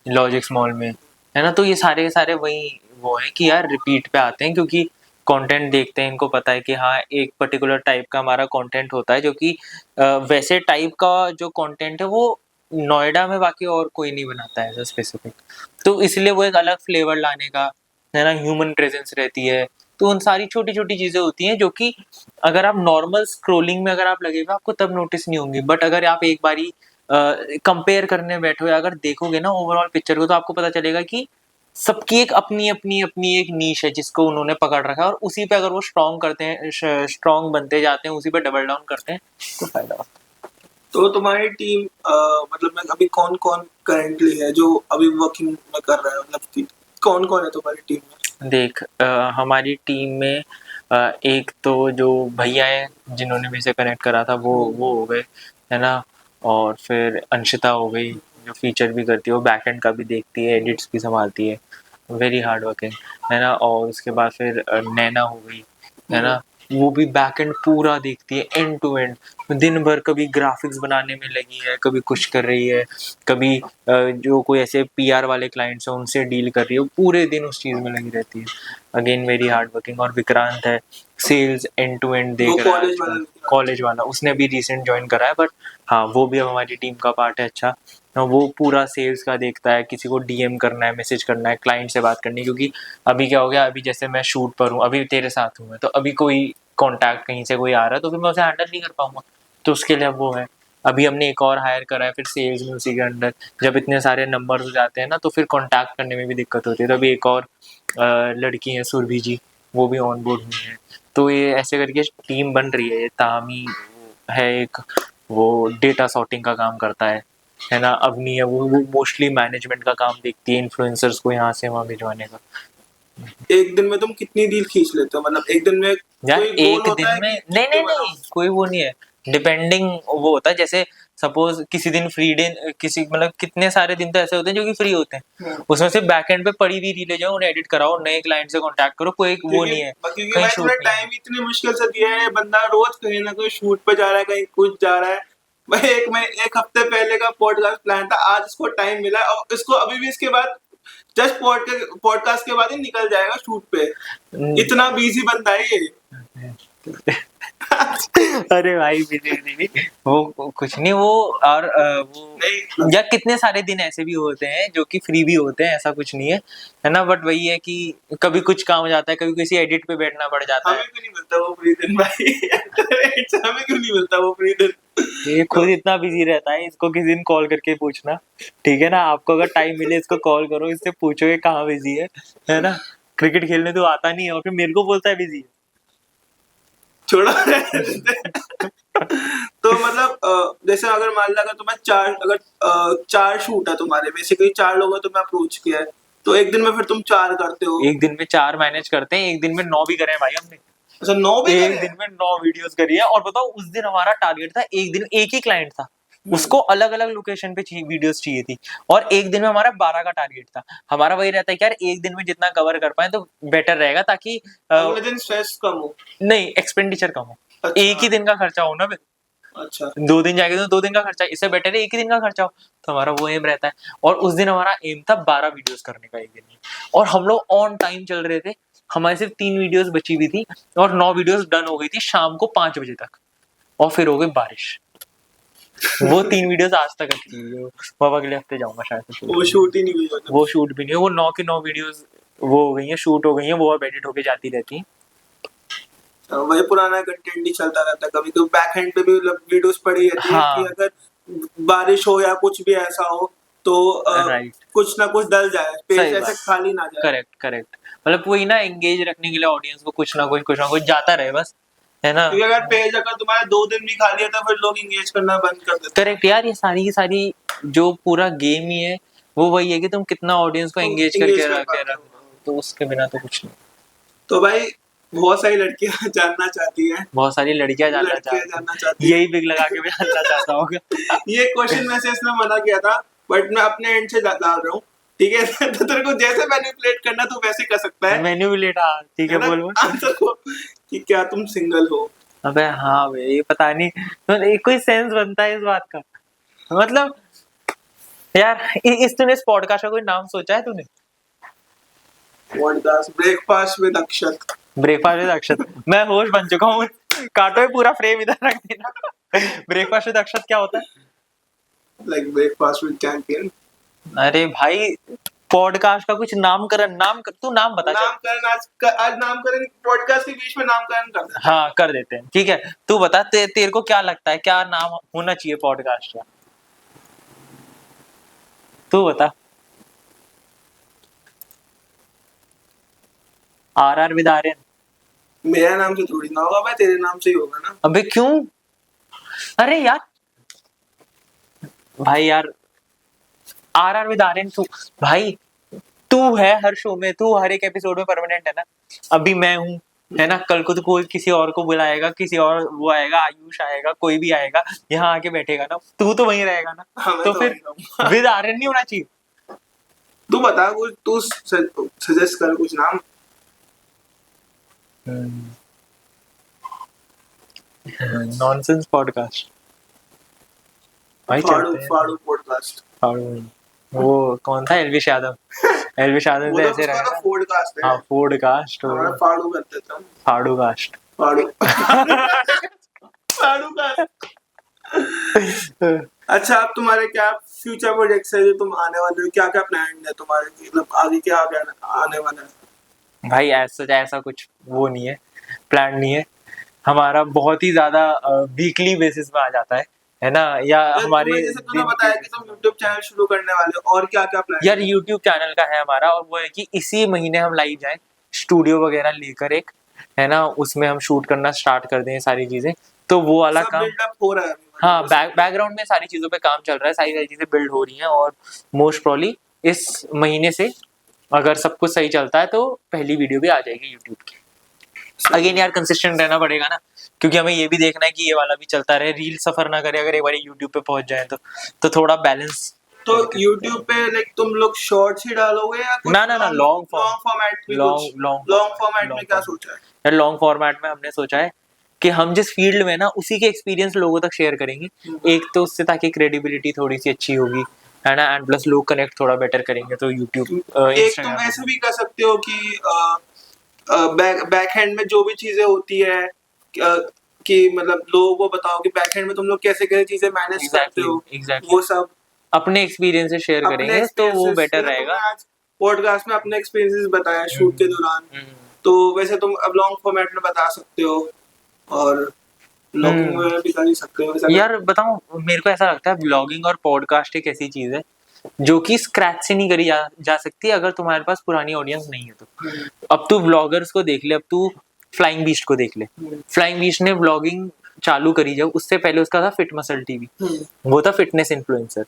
लॉजिक्स मॉल में, है ना। तो ये सारे के सारे वही वो है कि यार रिपीट पे आते हैं, क्योंकि कंटेंट देखते हैं, इनको पता है कि हाँ एक पर्टिकुलर टाइप का हमारा कंटेंट होता है, जो कि वैसे टाइप का जो कंटेंट है वो नोएडा में बाकी और कोई नहीं बनाता है ऐसा स्पेसिफिक। तो इसलिए वो एक अलग फ्लेवर लाने का, है ना, ह्यूमन प्रेजेंस रहती है। तो उन सारी छोटी छोटी चीजें होती हैं जो कि अगर आप नॉर्मल स्क्रोलिंग में अगर आप लगेगा आपको तब नोटिस नहीं होंगी, बट अगर आप एक बारी कंपेयर करने बैठो या अगर देखोगे ना ओवरऑल पिक्चर को, तो आपको पता चलेगा कि सबकी एक अपनी अपनी अपनी एक नीश है जिसको उन्होंने पकड़ रखा है, और उसी पे अगर वो स्ट्रॉन्ग करते हैं, स्ट्रॉन्ग बनते जाते हैं, उसी पे डबल डाउन करते हैं, तो फायदा होता
तो तुम्हारी टीम मतलब में अभी कौन कौन करेंटली है जो अभी वर्किंग में कर रहा है, मतलब कि कौन कौन है तुम्हारी टीम में?
है। देख हमारी टीम में एक तो जो भैया है जिन्होंने भी से कनेक्ट करा था वो हो गए, है ना। और फिर अंशिता हो गई जो फीचर भी करती है, वो बैकएंड का भी देखती है, एडिट्स भी संभालती है, वेरी हार्ड वर्किंग, है ना। और उसके बाद फिर नैना हो गई, है ना, वो भी बैकएंड पूरा देखती है एंड टू एंड, दिन भर कभी ग्राफिक्स बनाने में लगी है, कभी कुछ कर रही है, कभी जो कोई ऐसे पीआर वाले क्लाइंट्स हैं उनसे डील कर रही है, वो पूरे दिन उस चीज़ में लगी रहती है, अगेन वेरी हार्ड वर्किंग। और विक्रांत है, सेल्स एंड टू एंड देख रहा है, कॉलेज वाला, उसने भी रिसेंट ज्वाइन करा है, बट हाँ वो भी अब हमारी टीम का पार्ट है। अच्छा वो पूरा सेल्स का देखता है, किसी को डीएम करना है, मैसेज करना है, क्लाइंट से बात करनी है, क्योंकि अभी क्या हो गया, अभी जैसे मैं शूट पर हूँ, अभी तेरे साथ हूँ मैं, तो अभी कोई कॉन्टैक्ट कहीं से कोई आ रहा है तो फिर मैं उसे हैंडल नहीं कर पाऊंगा, तो उसके लिए अब वो है। अभी हमने एक और हायर करा है फिर सेल्स में उसी के अंडर, जब इतने सारे नंबर्स हो जाते हैं ना तो फिर कॉन्टैक्ट करने में भी दिक्कत होती है, तो अभी एक और लड़की है सुरभि जी, वो भी ऑन बोर्ड हुई है। तो ये ऐसे करके टीम बन रही है। तामी है एक, वो डेटा सॉर्टिंग का काम करता है ना। अवनी है, वो मोस्टली मैनेजमेंट का काम देखती है, इन्फ्लुएंसर्स को यहाँ से वहाँ भिजवाने का।
एक दिन में तुम कितनी डील खींच लेते हो, मतलब एक दिन में
यार
कोई गोल
एक
होता
दिन
है
में
कि
नहीं
कितनी
नहीं
बनाओ?
नहीं कोई वो नहीं है, डिपेंडिंग वो होता है, जैसे सपोज किसी दिन फ्री डे, किसी मतलब कितने सारे दिन तो ऐसे होते हैं जो कि फ्री होते हैं, उसमें से बैकएंड पे पड़ी हुई रीलें जो है उन्हें एडिट कराओ, नए क्लाइंट से कांटेक्ट करो, कोई वो नहीं है,
क्योंकि
कहीं
भाई
शूट
थोड़ा
नहीं है।
टाइम इतनी मुश्किल से दिया है, बंदा रोज कहीं ना कहीं शूट पे जा रहा है, कहीं कुछ जा रहा है। भाई एक हफ्ते पहले का पॉडकास्ट प्लान था, आज इसको टाइम मिला है और इसको अभी भी इसके बाद जस्ट पॉडकास्ट के बाद ही निकल जाएगा शूट पे। इतना बिजी बंदा है ये।
अरे भाई बिजी वो कुछ नहीं, वो और वो
नहीं
या कितने सारे दिन ऐसे भी होते हैं जो कि फ्री भी होते हैं, ऐसा कुछ नहीं है ना, बट वही है कि कभी कुछ काम हो जाता है, कभी किसी एडिट पे बैठना पड़ जाता है।
हमें क्यों नहीं मिलता वो फ्री दिन भाई? हमें क्यों नहीं मिलता वो फ्री दिन?
ये खुद इतना बिजी रहता है, इसको किसी दिन कॉल करके पूछना, ठीक है ना, आपको अगर टाइम मिले इसको कॉल करो, इससे पूछो ये कहाँ बिजी है ना, क्रिकेट खेलने तो आता नहीं है और फिर मेरे को बोलता है बिजी है।
छोड़ो। तो मतलब जैसे अगर मान लो अगर तुम्हें चार शूट है तुम्हारे, बेसिकली 4 लोगों तुम्हें अप्रोच किया है, तो एक दिन में फिर तुम 4 करते हो?
एक दिन में 4 मैनेज करते हैं, एक दिन में 9 भी करे हैं भाई हमने।
अच्छा 9 भी
एक
करे
दिन
हैं?
में 9 वीडियोस करी है, और बताओ उस दिन हमारा टारगेट था, एक दिन एक ही क्लाइंट था, उसको अलग अलग लोकेशन पे वीडियोस चाहिए थी, और एक दिन में हमारा 12 का टारगेट था। हमारा वही रहता है कि यार एक दिन में जितना कवर कर पाए तो बेटर रहेगा, ताकि
अगले दिन स्ट्रेस कम हो।
नहीं एक्सपेंडिचर कम हो,
अच्छा।
एक ही दिन का खर्चा हो ना,
अच्छा
2 दिन जाएंगे तो 2 दिन का खर्चा, इससे बेटर है एक ही दिन का खर्चा हो, तो हमारा वो एम रहता है। और उस दिन हमारा एम था 12 वीडियोस करने का एक दिन में, और हम लोग ऑन टाइम चल रहे थे, हमारी सिर्फ 3 वीडियोस बची हुई थी और 9 वीडियोस डन हो गई थी शाम को 5 बजे तक, और फिर हो गई बारिश। वो 3 वीडियोस आज तक अटकी हुई है, वो अब अगले हफ्ते जाऊंगा शायद से
वो शूट ही नहीं हुई मतलब।
वो शूट भी नहीं है, वो 9 की 9 वीडियोस वो हो गई है, शूट हो गई है, वो अब एडिट होके जाती रहती है।
वही पुराना कंटेंट ही चलता रहता है, कभी कभी बैक एंड पे भी वीडियोस पड़ी रहती है
हाँ।
कि अगर बारिश हो या कुछ भी ऐसा हो तो
राइट,
कुछ ना कुछ डल जाए, पेज
सही
ऐसे
बात।
खाली ना जाए।
करेक्ट करेक्ट, मतलब वही ना, एंगेज रखने के लिए ऑडियंस को कुछ ना कुछ जाता रहे बस, है ना।
क्योंकि अगर पेज अगर तुम्हारा 2 दिन भी खाली है तो फिर लोग एंगेज करना बंद कर देते हैं।
करेक्ट यार, ये सारी की सारी जो पूरा गेम ही है वो वही है कि तुम कितना ऑडियंस को
तुम
एंगेज
engage
करके
कर
रखे
पाते
रख,
हो।
तो उसके बिना तो कुछ नहीं।
तो भाई बहुत सारी लड़कियां जानना चाहती हैं,
बहुत सारी लड़कियां जानना चाहती, यही बिग लगा के मैं जानना चाहता होगा।
ये क्वेश्चन में से इसने मना किया था, बट मैं अपने एंड से डाल रहा हूँ, ठीक है? तो तेरे को जैसे मैनिपुलेट करना तू वैसे कर सकता है।
मेन्यू भी लेटा, ठीक है
ना?
बोल बोल।
आंसर को कि क्या तुम सिंगल हो?
अबे हाँ भाई, ये पता नहीं तो एक कोई सेंस बनता है इस बात का, मतलब यार तूने इस पॉडकास्ट का कोई नाम सोचा है तूने?
Podcast breakfast with Akshat.
Breakfast with Akshat, मैं होस्ट बन चुका हूँ। काटो ये पूरा फ्रेम इधर रख देना। ब्रेकफास्ट विद अक्षत क्या होता है?
Like breakfast with champion.
अरे भाई पॉडकास्ट का कुछ नामकरण, तू नाम बता।
नामकरण आज नामकरण पॉडकास्ट के बीच में नामकरण कर देते हैं।
हाँ कर देते हैं, ठीक है। तू बता तेरे को क्या लगता है क्या नाम होना चाहिए पॉडकास्ट का, तू बता। RR with Aryan.
मेरा नाम से थोड़ी ना होगा भाई, तेरे नाम से ही होगा ना।
अबे क्यों? अरे यार भाई यार, RR विद आर्यन तू भाई, तू है हर शो में, तू हर एक एपिसोड में परमानेंट है ना। अभी मैं हूँ, है ना, कल को तो कोई किसी और को बुलाएगा, किसी और वो आएगा, आयुष आएगा, कोई भी आएगा यहाँ आके बैठेगा ना, तू तो वहीं रहेगा ना।
हाँ,
तो फिर विद आर्यन नहीं होना चाहिए?
तू बता कुछ, तू सजेस्ट कर कुछ नाम।
नॉनसेंस पॉडकास्ट भाई, चलते हैं।
फाड़ू पॉडकास्ट।
फाड़ू, वो कौन था? एलविश यादव। एलविश यादव तो ऐसे रहेगा।
पॉडकास्ट है।
हाँ पॉडकास्ट,
हमारा फाड़ू कर देता हूँ।
फाड़ू कास्ट।
फाड़ू। फाड़ू कास्ट। अच्छा, अब तुम्हारे क्या फ्यूचर प्रोजेक्ट्स है जो तुम आने वाले हो? क्या क्या प्लान है तुम्हारे, मतलब आगे क्या आने वाला है?
भाई ऐसा कुछ वो नहीं है, प्लान नहीं है हमारा, बहुत ही ज्यादा वीकली बेसिस में आ जाता है ना, या हमारे
जैसे तूने बताया कि तुम YouTube चैनल शुरू करने वाले हो, और क्या क्या प्लान
यार YouTube चैनल का है हमारा, और वो है कि इसी महीने हम लाइव जाएं, स्टूडियो वगैरह लेकर एक, है ना, उसमें हम शूट करना स्टार्ट कर दें सारी चीजें, तो वो वाला काम
बिल्डअप हो रहा है।
हाँ, बैकग्राउंड में सारी चीजों पे काम चल रहा है, सारी चीजें बिल्ड हो रही हैं, और मोस्ट प्रोबब्ली इस महीने से अगर सब कुछ सही चलता है तो पहली वीडियो भी आ जाएगी यूट्यूब की। अगेन यार कंसिस्टेंट रहना पड़ेगा ना, क्योंकि हमें ये भी देखना है कि ये वाला भी चलता रहे, रील सफर ना करे अगर एक बार यूट्यूब पे पहुंच जाए तो थोड़ा बैलेंस।
तो YouTube पे लाइक तुम लोग शॉर्ट्स ही डालोगे या कुछ
ना लॉन्ग
फॉर्मेट में,
लॉन्ग
कुछ
लॉन्ग
लॉन्ग फॉर्मेट में क्या सोचा है?
यार लॉन्ग फॉर्मेट में हमने सोचा है कि हम जिस फील्ड में ना उसी के एक्सपीरियंस लोगों तक शेयर करेंगे। एक तो उससे ताकि क्रेडिबिलिटी थोड़ी सी अच्छी होगी, है ना, एंड प्लस लोग कनेक्ट थोड़ा बेटर करेंगे तो यूट्यूब
एक तुम ऐसे भी कर सकते हो कि बैक हैंड में जो भी चीजें होती है कि मतलब लोगों को बताओ कि बैक हैंड में तुम लोग कैसे कैसे चीजें मैनेज करते हो, वो सब
अपने एक्सपीरियंस से शेयर करेंगे तो वो बेटर रहेगा।
पॉडकास्ट में अपने एक्सपीरियंसेस बताया शूट के दौरान, तो वैसे तुम अब लॉन्ग फॉर्मेट में बता सकते हो और ब्लॉगिंग में भी कर ही सकते हो।
यार बताऊं, मेरे को ऐसा लगता है ब्लॉगिंग और पॉडकास्ट एक ऐसी चीज है जो कि स्क्रैच से नहीं करी जा सकती अगर तुम्हारे पास पुरानी ऑडियंस नहीं है तो। अब तू ब्लॉगर्स को देख ले, अब तू फ्लाइंग बीस्ट को देख ले। फ्लाइंग बीस्ट ने ब्लॉगिंग चालू करी जब, उससे पहले उसका था फिट मसल टीवी, वो था फिटनेस इन्फ्लुएंसर।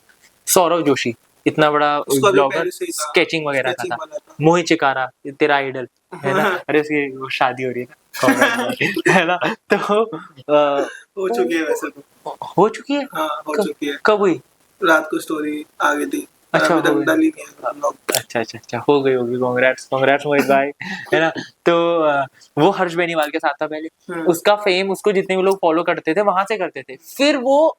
सौरव जोशी इतना बड़ा ब्लॉगर, स्केचिंग वगैरह का था। मोहित चिकारा तेरा आइडल है ना, अरे उसकी शादी हो रही है ना, तो
हो चुकी है वैसे तो।
हो चुकी है?
हाँ, हो चुकी है।
कब हुई?
रात को स्टोरी आ गई थी।
अच्छा हो गई। अच्छा हो गई होगी। कांग्रेट्स मोहित भाई, है ना। तो वो हर्ष बेनीवाल के साथ था पहले। उसका फेम, उसको जितने भी लोग फॉलो करते थे वहां से करते थे। फिर वो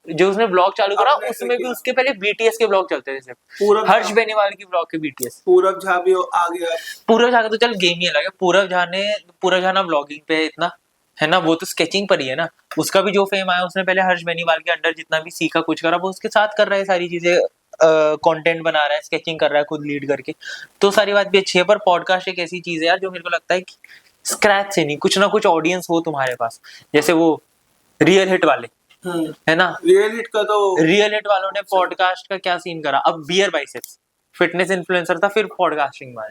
जो उसने ब्लॉग चालू करा उसमें भी उसके पहले बीटीएस के ब्लॉग चलते थे सिर्फ। हर्ष बेनीवाल की ब्लॉग के बीटीएस।
पूरब झा भी आ गया।
पूरब झा का तो चल गेम ही अलग है। पूरब झा ना ब्लॉगिंग पे इतना है ना, वो तो स्केचिंग पर ही है ना। उसका भी जो फेम आया, उसने पहले हर्ष बेनीवाल के अंडर जितना भी सीखा कुछ करा, वो उसके साथ कर रहा है सारी चीजें। कंटेंट बना रहा है, स्केचिंग कर रहा है खुद लीड करके, तो सारी बात भी अच्छी है। पर पॉडकास्ट एक ऐसी चीज है यार जो मेरे को लगता है कि स्क्रैच से नहीं, कुछ ना कुछ ऑडियंस हो तुम्हारे पास। जैसे वो रियल हिट वाले है ना,
रियल हिट
वालों ने पॉडकास्ट का क्या सीन करा। अब बियर बाइसेप्स फिटनेस इन्फ्लुएंसर था, फिर पॉडकास्टिंग में है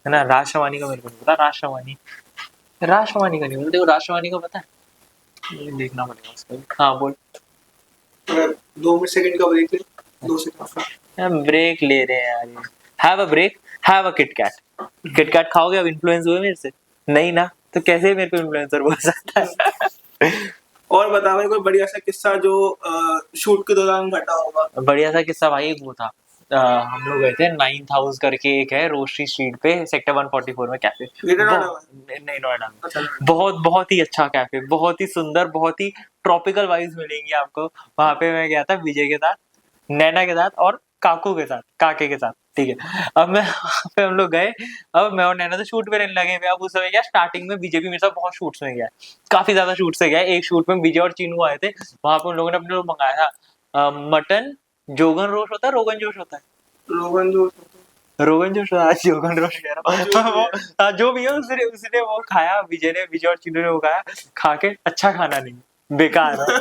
ना। राज शवानी का मेरे को नहीं पता, राज शवानी का नहीं बोलते, राज शवानी का पता है, देखना पड़ेगा उसको। हाँ बोल।
2 सेकंड का ब्रेक ले, 2 सेकंड
ब्रेक ले रहे हैं यार। Have a break, have a KitKat खाओगे। अब इन्फ्लुएंस हुए मेरे से? नहीं ना, तो कैसे मेरे को इन्फ्लुएंसर बोल सकता है?
और बता भाई कोई बढ़िया सा किस्सा जो शूट के दौरान घटा होगा।
बढ़िया सा किस्सा भाई एक वो था, हम लोग गए थे 9th हाउस करके एक है रोस्ट्री स्ट्रीट पे, सेक्टर 144 में कैफे। नहीं, नोएडा में। बहुत ही अच्छा कैफे, बहुत ही सुंदर, बहुत ही ट्रॉपिकल वाइब्स मिलेंगी आपको वहां पे। मैं गया था विजय के साथ, नैना के साथ और काके के साथ, ठीक है। अब मैं पे हम लोग गए, अब मैं और नैना तो शूट पे रहने लगे थे। अब उस समय क्या, स्टार्टिंग में विजय भी मेरे साथ बहुत शूट्स में गया, काफी ज्यादा शूट से गया। एक शूट में विजय और चीनू आए थे, वहां पे उन लोगों ने अपने लोग मंगाया था मटन जोगन रोश होता है, रोगन जोश होता है, रोगन जोश आज जोगन रोश कह रहा हूँ, जो भी है उसने वो खाया। विजय और चीनू ने वो खाया, खा के अच्छा खाना नहीं, बेकार है।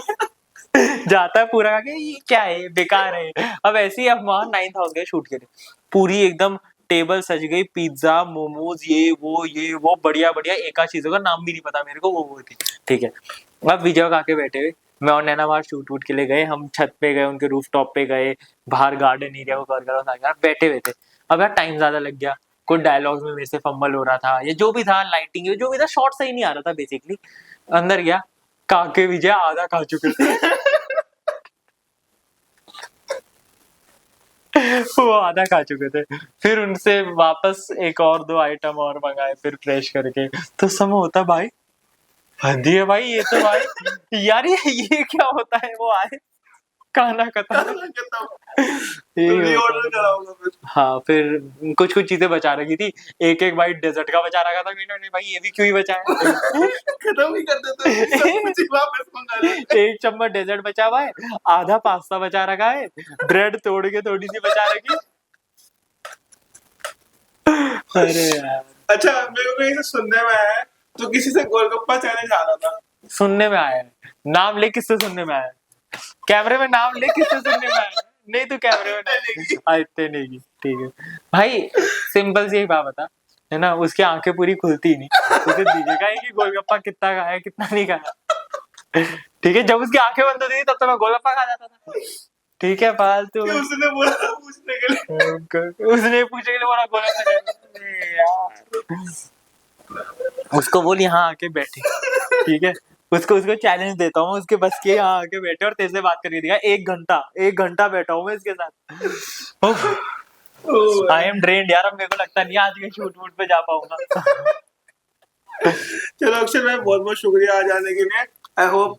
जाता है पूरा के, ये क्या है, बेकार है। अब ऐसे ही अब वहां 9th हाउस गए शूट के लिए, पूरी एकदम टेबल सज गई, पिज्जा मोमोज ये वो बढ़िया एक आध चीजों का नाम भी नहीं पता मेरे को, वो थी, ठीक है। अब विजय काके बैठे हुए, मैं और नैना बाहर शूट के लिए गए। हम छत पे गए, उनके रूफ टॉप पे गए, बाहर गार्डन एरिया को कवर करा, बैठे हुए थे। अब यार टाइम ज्यादा लग गया, कुछ डायलॉग्स में मेरे से फंबल हो रहा था, ये जो भी था, लाइटिंग जो भी था, शॉर्ट सही नहीं आ रहा था बेसिकली। अंदर गया, काके विजय आधा खा चुके थे। वो आधा खा चुके थे। फिर उनसे वापस एक और 2 आइटम और मंगाए, फिर फ्रेश करके। तो समय होता भाई, हदी है भाई ये तो भाई। यार ये क्या होता है, वो आए खाना खत्म। हाँ, फिर कुछ चीजें बचा रखी थी, एक बाइट डेजर्ट का बचा रखा था मैंने, भाई ये भी क्यों ही बचाया।
खत्म ही कर देते, वापस मंगा ले।
1 चम्मच डेजर्ट बचा हुआ है, आधा पास्ता बचा रखा है, ब्रेड तोड़ के थोड़ी सी बचा रखी। अरे यार,
अच्छा मेरे को कहीं से सुनने में आया है तो किसी से गोलगप्पा चैलेंज आ रहा था।
सुनने में आया है? नाम ले, किससे सुनने में आया? कैमरे में नाम ले, किससे सुनने में आया? नहीं तो कैमरे में इतने नहीं, ठीक है भाई। सिंपल सी एक बात बता, है ना, उसकी आंखें पूरी खुलती नहीं, उसे दिखेगा ही कि गोलगप्पा कितना खाया कितना नहीं खाया, ठीक है। जब उसकी आंखें बंद होती थी तब तो मैं गोलगप्पा खा जाता था, ठीक है। फालतू
उसने बोला पूछने के लिए,
उसने पूछने के लिए बोला गोलगप्पा यार। उसको बोल यहाँ आके बैठे, ठीक है, उसको उसको चैलेंज देता हूँ, उसके बस के यहाँ आके बैठे और तेरे से बात करके दिखा। 1 घंटा बैठा हूँ मैं इसके साथ। आई एम ड्रेन्ड यार, अब मेरे को लगता नहीं आज के शूट वूट पे जा पाऊंगा।
चलो अक्षर भाई, बहुत बहुत शुक्रिया आज आने के लिए। I hope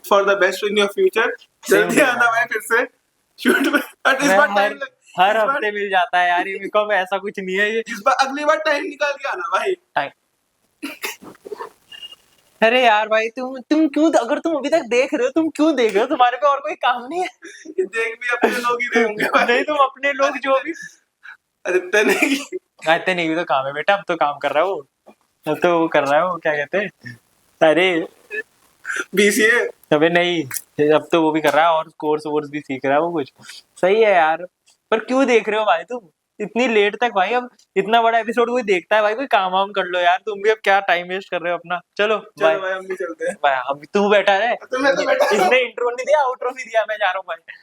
for the best in your future. जल्दी आना भाई फिर से शूट में। और इस बार टाइम
हर हफ्ते मिल जाता है यार, ये कब ऐसा कुछ नहीं है ये।
इस बार अगली बार टाइम निकाल के आना भाई।
अरे यार भाई, तुम क्यों, अगर तुम अभी तक देख रहे हो, तुम क्यों देख रहे हो? तुम्हारे पे और कोई काम नहीं है?
देख भी अपने लोग ही रहे होंगे भाई।
नहीं, तुम अपने लोग जो भी।
आदित्य नहीं,
आदित्य नहीं भी तो काम है बेटा, अब तो काम कर रहा है वो, अब तो वो कर रहा है, वो क्या कहते हैं, अरे
BCA।
अबे नहीं, अब तो वो भी कर रहा है और कोर्स वोर्स भी सीख रहा है वो कुछ। सही है यार, पर क्यों देख रहे हो भाई तुम इतनी लेट तक? भाई अब इतना बड़ा एपिसोड कोई देखता है भाई? कोई काम वाम कर लो यार, तुम भी अब क्या टाइम वेस्ट कर रहे हो अपना। चलो
चलो भाई हम भी चलते हैं।
भाई, अब तू बैठा है,
तो मैं तो बैठा हूँ।
इसने इंट्रो नहीं दिया, आउट्रो नहीं दिया, मैं जा रहा हूँ भाई।